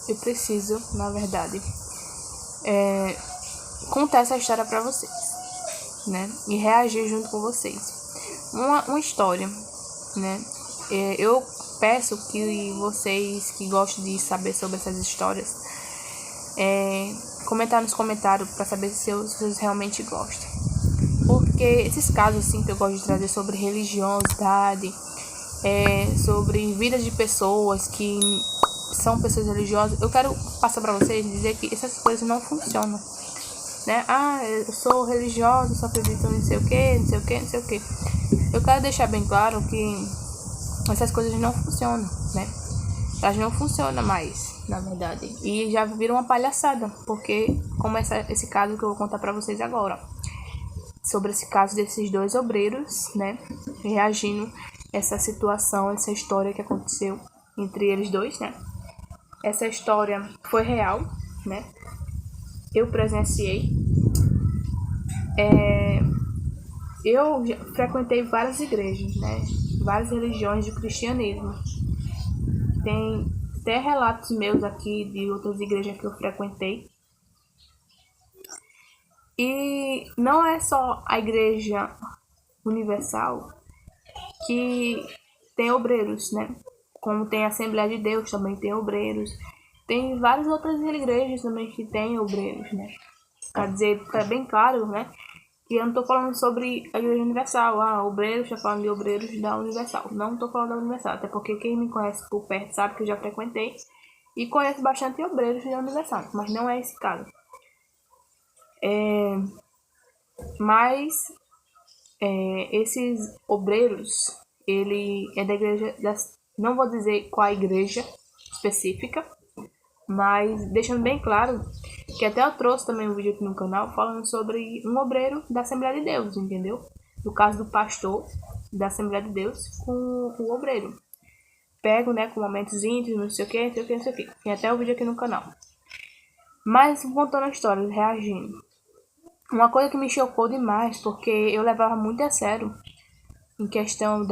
eu preciso, na verdade, contar essa história para vocês, né? E reagir junto com vocês. Uma história, né? Eu peço que vocês que gostam de saber sobre essas histórias, comentar nos comentários para saber se vocês realmente gostam. Porque esses casos assim que eu gosto de trazer sobre religiosidade, sobre vidas de pessoas que são pessoas religiosas, eu quero passar para vocês dizer que essas coisas não funcionam, né? Eu sou religiosa, só acredito em não sei o que, não sei o que, não sei o que. Eu quero deixar bem claro que essas coisas não funcionam, né? Elas não funcionam mais, na verdade. E já viram uma palhaçada, porque como esse caso que eu vou contar para vocês agora, sobre esse caso desses dois obreiros, né? Reagindo a essa situação, essa história que aconteceu entre eles dois, né? Essa história foi real, né? Eu presenciei. Eu já frequentei várias igrejas, né? Várias religiões de cristianismo. Tem até relatos meus aqui de outras igrejas que eu frequentei. E não é só a Igreja Universal que tem obreiros, né? Como tem a Assembleia de Deus, também tem obreiros. Tem várias outras igrejas também que tem obreiros, né? Quer dizer, tá bem claro, né? Que eu não tô falando sobre a Igreja Universal. Obreiros, tá falando de obreiros da Universal. Não tô falando da Universal, até porque quem me conhece por perto sabe que eu já frequentei. E conheço bastante obreiros da Universal, mas não é esse caso. Mas esses obreiros, ele é da igreja, não vou dizer qual a igreja específica, mas deixando bem claro que até eu trouxe também um vídeo aqui no canal falando sobre um obreiro da Assembleia de Deus, entendeu? No caso do pastor da Assembleia de Deus com o obreiro. Pego, né, com momentos íntimos, não sei o que, não sei o que, não sei o que. Tem até o vídeo aqui no canal. Mas contando a história, reagindo. Uma coisa que me chocou demais, porque eu levava muito a sério em questão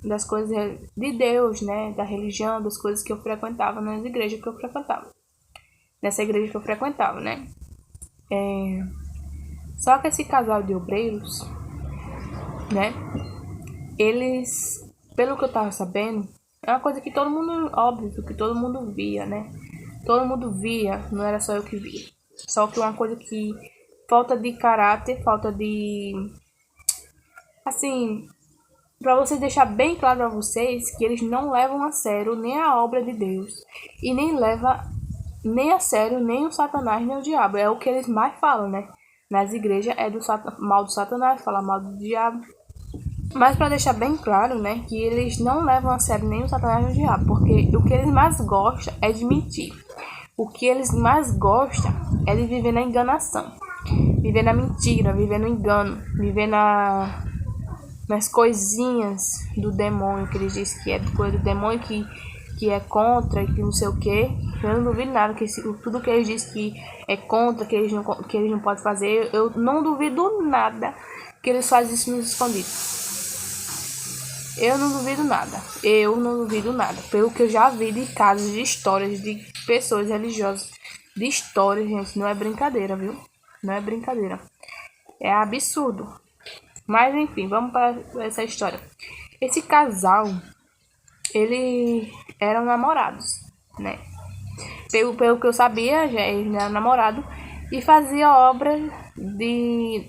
das coisas de Deus, né, da religião, das coisas que eu frequentava nas igrejas que eu frequentava. Nessa igreja que eu frequentava, né. Só que esse casal de obreiros, né, eles, pelo que eu tava sabendo, é uma coisa que todo mundo, óbvio, que todo mundo via, né. Todo mundo via, não era só eu que via. Só que uma coisa que falta de caráter, falta de... Assim, para vocês deixar bem claro para vocês que eles não levam a sério nem a obra de Deus. E nem leva nem a sério nem o Satanás nem o diabo. É o que eles mais falam, né? Nas igrejas é mal do Satanás, falar mal do diabo. Mas para deixar bem claro, né, que eles não levam a sério nem o Satanás nem o diabo, porque o que eles mais gostam é de mentir. O que eles mais gostam é de viver na enganação, viver na mentira, viver no engano, viver nas coisinhas do demônio, que eles dizem que é coisa do demônio, que é contra e que não sei o que. Eu não duvido nada, que tudo que eles dizem que é contra, que eles não podem fazer, eu não duvido nada que eles fazem isso nos escondidos. Eu não duvido nada, pelo que eu já vi de casos, de histórias, de pessoas religiosas, de histórias, gente, não é brincadeira, viu? Não é brincadeira, é absurdo. Mas enfim, vamos para essa história. Esse casal, eles eram namorados, né? Pelo que eu sabia, já eles eram namorados e faziam obras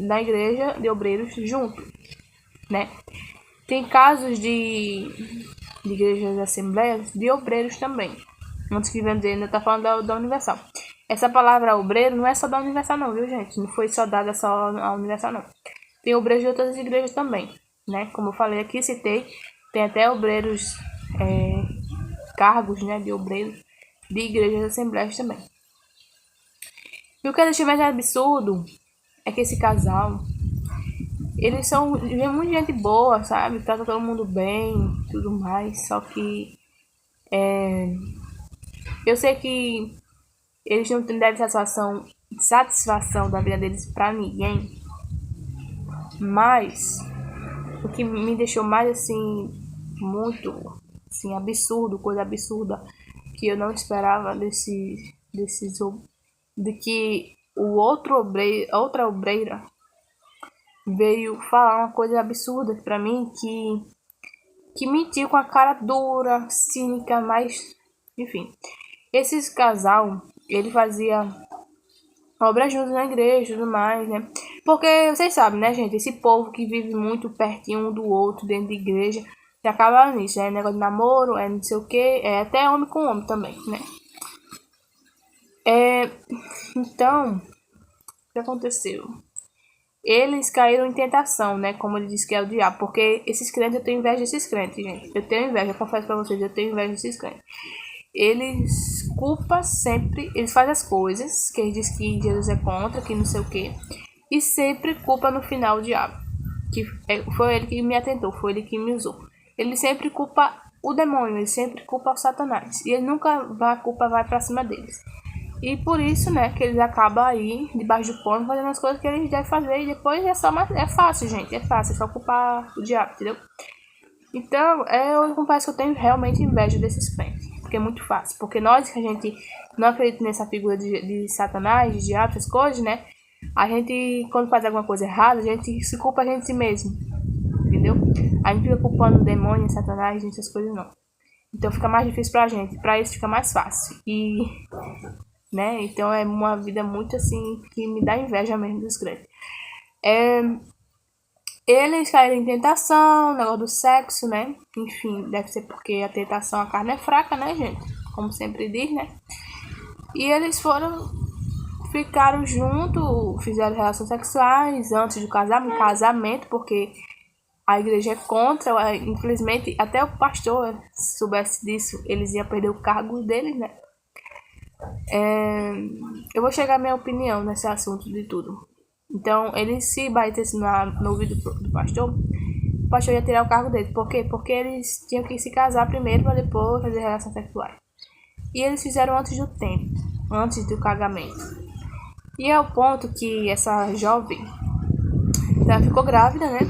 na igreja de obreiros junto, né? Tem casos de igrejas de assembleias de obreiros também. Antes que vem dizer, ainda tá falando da Universal. Essa palavra obreiro não é só da Universal não, viu, gente? Não foi só dada só à Universal não. Tem obreiros de outras igrejas também, né? Como eu falei aqui, citei, tem até obreiros, cargos, né, de obreiros de igrejas de assembleias também. E o que eu achei mais absurdo é que esse casal, eles são muito gente boa, sabe? Trata todo mundo bem, tudo mais. Só que eu sei que eles não devem satisfação da vida deles pra ninguém. Mas o que me deixou mais assim, muito assim, absurdo, coisa absurda, que eu não esperava de que outra obreira veio falar uma coisa absurda pra mim, que mentiu com a cara dura, cínica, mas enfim. Esse casal, ele fazia obras juntos na igreja e tudo mais, né? Porque vocês sabem, né, gente? Esse povo que vive muito pertinho um do outro dentro da igreja, e acaba nisso, é negócio de namoro, é não sei o que, é até homem com homem também, né? Então, o que aconteceu? Eles caíram em tentação, né? Como ele disse que é o diabo. Porque esses crentes, eu tenho inveja desses crentes, gente. Eu tenho inveja, eu confesso pra vocês, eu tenho inveja desses crentes. Eles culpam sempre, eles fazem as coisas que eles dizem que Jesus é contra, que não sei o que, e sempre culpa no final o diabo. Que foi ele que me atentou, foi ele que me usou. Ele sempre culpa o demônio, ele sempre culpa o Satanás. E ele nunca vai, a culpa vai pra cima deles. E por isso, né, que eles acabam aí, debaixo do pano, fazendo as coisas que eles devem fazer. E depois é só mais. É fácil, gente. É fácil, é só culpar o diabo, entendeu? Então, eu confesso que eu tenho realmente inveja desses crentes. Porque é muito fácil. Porque nós que a gente não acredita nessa figura de Satanás, de diabo, essas coisas, né? A gente, quando faz alguma coisa errada, a gente se culpa a gente mesmo. Entendeu? A gente fica culpando o demônio, Satanás, essas coisas não. Então fica mais difícil pra gente. Pra eles fica mais fácil. E né? Então é uma vida muito assim que me dá inveja mesmo dos crentes. Eles caíram em tentação, negócio do sexo, né? Enfim, deve ser porque a tentação, a carne é fraca, né, gente? Como sempre diz, né? E eles ficaram juntos, fizeram relações sexuais antes do casamento, porque a igreja é contra. Infelizmente, até o pastor, se soubesse disso, eles iam perder o cargo deles, né? Eu vou chegar à minha opinião nesse assunto de tudo. Então, ele se batesse no ouvido do pastor, o pastor ia tirar o cargo dele. Por quê? Porque eles tinham que se casar primeiro para depois fazer relações sexuais. E eles fizeram antes do tempo, antes do casamento. E é o ponto que essa jovem, ela ficou grávida, né?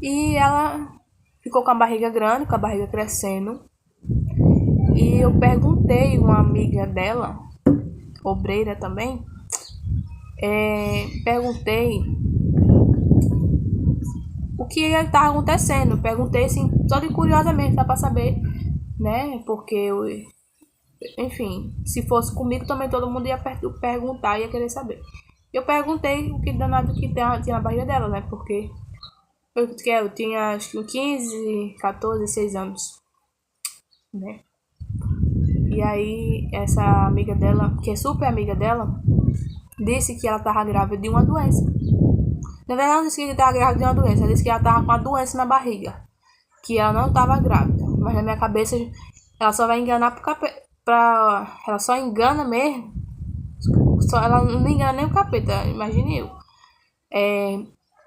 E ela ficou com a barriga grande, com a barriga crescendo. E eu perguntei uma amiga dela, obreira também, perguntei o que estava acontecendo. Perguntei assim, só de curiosamente, dá pra saber, né? Porque eu, enfim, se fosse comigo também todo mundo ia perguntar, ia querer saber. Eu perguntei o que danado que tinha na barriga dela, né? Porque eu tinha acho que 15, 14, 16 anos, né? E aí essa amiga dela, que é super amiga dela, disse que ela tava grávida de uma doença. Na verdade, ela disse que ela tava grávida de uma doença. Ela disse que ela tava com uma doença na barriga. Que ela não tava grávida. Mas na minha cabeça, ela só vai enganar ela só engana mesmo. Ela não engana nem o capeta, imagine eu.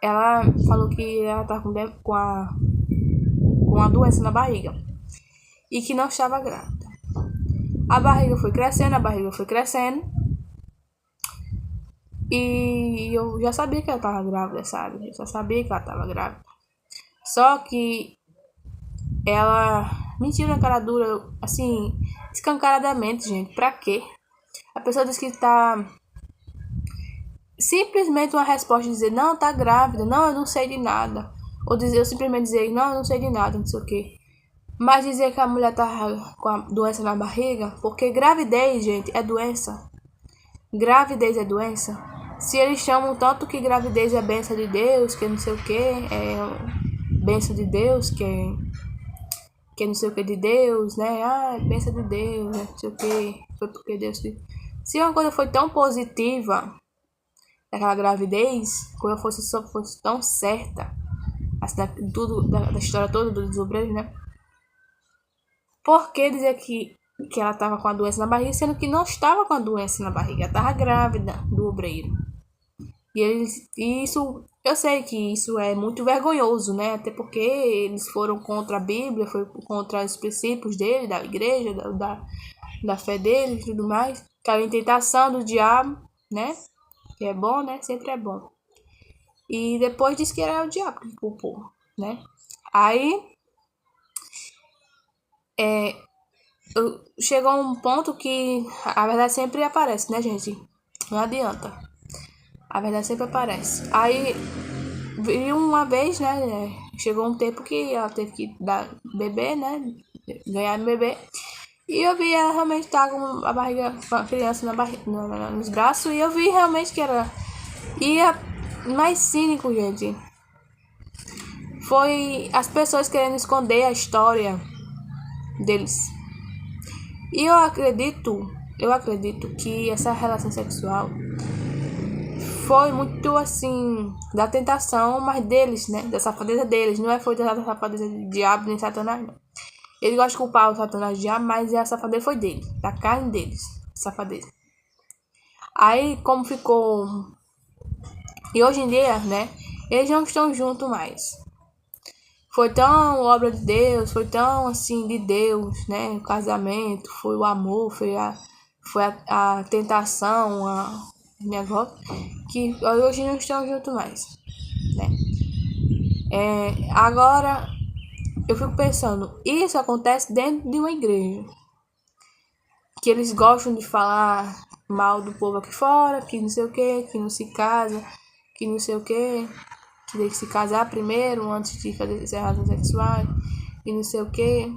Ela falou que ela tava com a doença na barriga. E que não estava grávida. A barriga foi crescendo. E eu já sabia que ela tava grávida, sabe? Eu só sabia que ela tava grávida. Só que ela mentiu na cara dura, assim, escancaradamente, gente. Pra quê? A pessoa diz que tá... Simplesmente uma resposta dizer, não, tá grávida, não, eu não sei de nada. Ou dizer, eu simplesmente dizer, não, eu não sei de nada, não sei o quê. Mas dizer que a mulher tá com a doença na barriga, porque gravidez, gente, é doença. Gravidez é doença. Se eles chamam tanto que gravidez é bênção de Deus, que não sei o que, é bênção de Deus, que não sei o que de Deus, né? Ah, bênção de Deus, né? Não sei o que, foi porque Deus... Se uma coisa foi tão positiva, aquela gravidez, quando fosse tão certa, assim, da história toda dos obreiros, né? Por que dizer que ela estava com a doença na barriga, sendo que não estava com a doença na barriga, ela estava grávida do obreiro? E isso, eu sei que isso é muito vergonhoso, né? Até porque eles foram contra a Bíblia, foi contra os princípios dele, da igreja, da fé dele e tudo mais. Caiu em tentação do diabo, né? Que é bom, né? Sempre é bom. E depois disse que era o diabo que culpou, né? Aí É, chegou um ponto que a verdade sempre aparece, né, gente? Não adianta. A verdade sempre aparece. Aí, viu uma vez, né? Chegou um tempo que ela teve que dar bebê, né? Ganhar no bebê. E eu vi ela realmente estar com a barriga, com a criança nos braços. E eu vi realmente que era. E mais cínico, gente, foi as pessoas querendo esconder a história deles. E eu acredito que essa relação sexual foi muito assim da tentação, mas deles, né? Da safadeza deles. Não foi da safadeza do diabo nem Satanás, não. Ele gosta de culpar o Satanás de diabo, mas a safadeza foi dele, da carne deles, safadeza. Aí, como ficou. E hoje em dia, né? Eles não estão juntos mais. Foi tão obra de Deus, foi tão assim de Deus, né? O casamento, foi o amor, foi a tentação, o negócio, que hoje não estão juntos mais, né? Agora eu fico pensando, isso acontece dentro de uma igreja, que eles gostam de falar mal do povo aqui fora, que não sei o que não se casa, que não sei o que tem que se casar primeiro antes de fazer relações sexuais e não sei o que.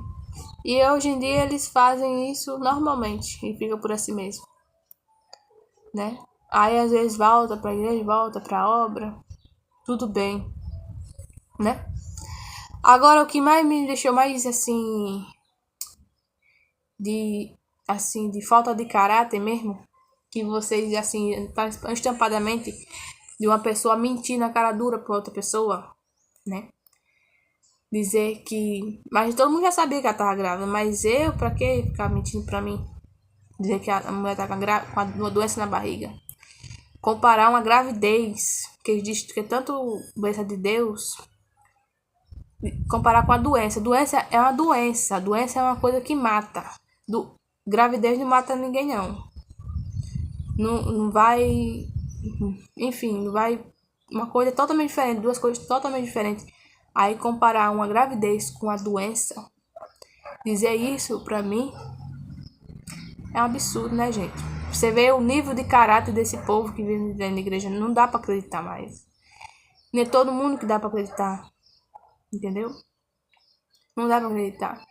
E hoje em dia eles fazem isso normalmente e fica por assim mesmo, né? Aí às vezes volta pra igreja, volta pra obra, tudo bem, né? Agora o que mais me deixou mais de falta de caráter mesmo, que vocês assim, estampadamente de uma pessoa mentir na cara dura pra outra pessoa, né? Dizer que. Mas todo mundo já sabia que ela tava grávida, mas eu, pra que ficar mentindo pra mim? Dizer que a mulher tá com uma doença na barriga. Comparar uma gravidez, que eles dizem que é tanto doença de Deus, comparar com a doença. Doença é uma doença. A doença é uma coisa que mata. Gravidez não mata ninguém, não. Não vai. Enfim, não vai. Uma coisa totalmente diferente, duas coisas totalmente diferentes. Aí comparar uma gravidez com a doença, dizer isso pra mim é um absurdo, né, gente? Você vê o nível de caráter desse povo que vive dentro da igreja, não dá pra acreditar mais. Nem é todo mundo que dá pra acreditar, entendeu? Não dá pra acreditar.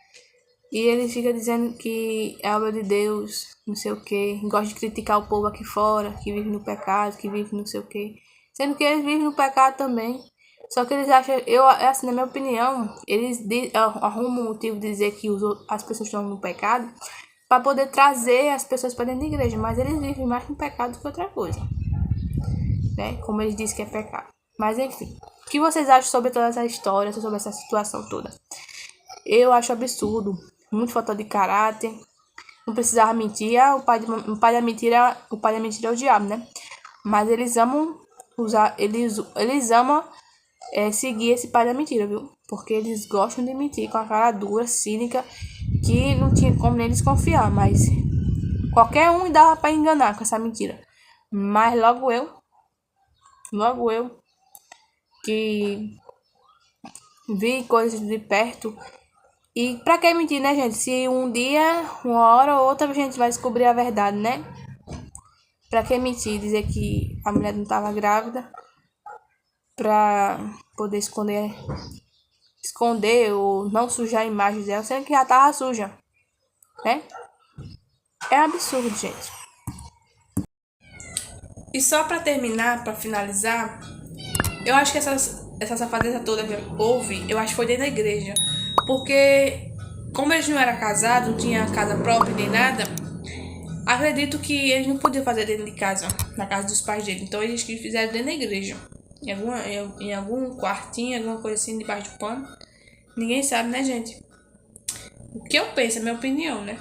E ele fica dizendo que é obra de Deus, não sei o que, gosta de criticar o povo aqui fora, que vive no pecado, que vive não sei o que, sendo que eles vivem no pecado também. Só que eles acham, assim, na minha opinião, eles arrumam um motivo de dizer que as pessoas estão no pecado para poder trazer as pessoas para dentro da igreja, mas eles vivem mais no pecado do que outra coisa, né? Como eles dizem que é pecado. Mas enfim, o que vocês acham sobre toda essa história, sobre essa situação toda? Eu acho absurdo, muito falta de caráter. Não precisava mentir, o pai da mentira é o diabo, né? Mas eles amam eles amam seguir esse pai da mentira, viu? Porque eles gostam de mentir com a cara dura, cínica, que não tinha como neles confiar, mas qualquer um dava pra enganar com essa mentira. Mas logo eu, que vi coisas de perto. E pra que mentir, né, gente? Se um dia, uma hora ou outra, a gente vai descobrir a verdade, né? Pra que mentir? Dizer que a mulher não tava grávida pra poder esconder ou não sujar a imagem dela, sendo que já tava suja, né? É absurdo, gente. E só pra terminar, pra finalizar, eu acho que essa safadeza toda que houve, eu acho que foi dentro da igreja. Porque, como eles não eram casados, não tinham casa própria nem nada, acredito que eles não podiam fazer dentro de casa, na casa dos pais deles. Então eles fizeram dentro da igreja. Em algum quartinho, alguma coisa assim, debaixo do pano. Ninguém sabe, né, gente? O que eu penso, é a minha opinião, né?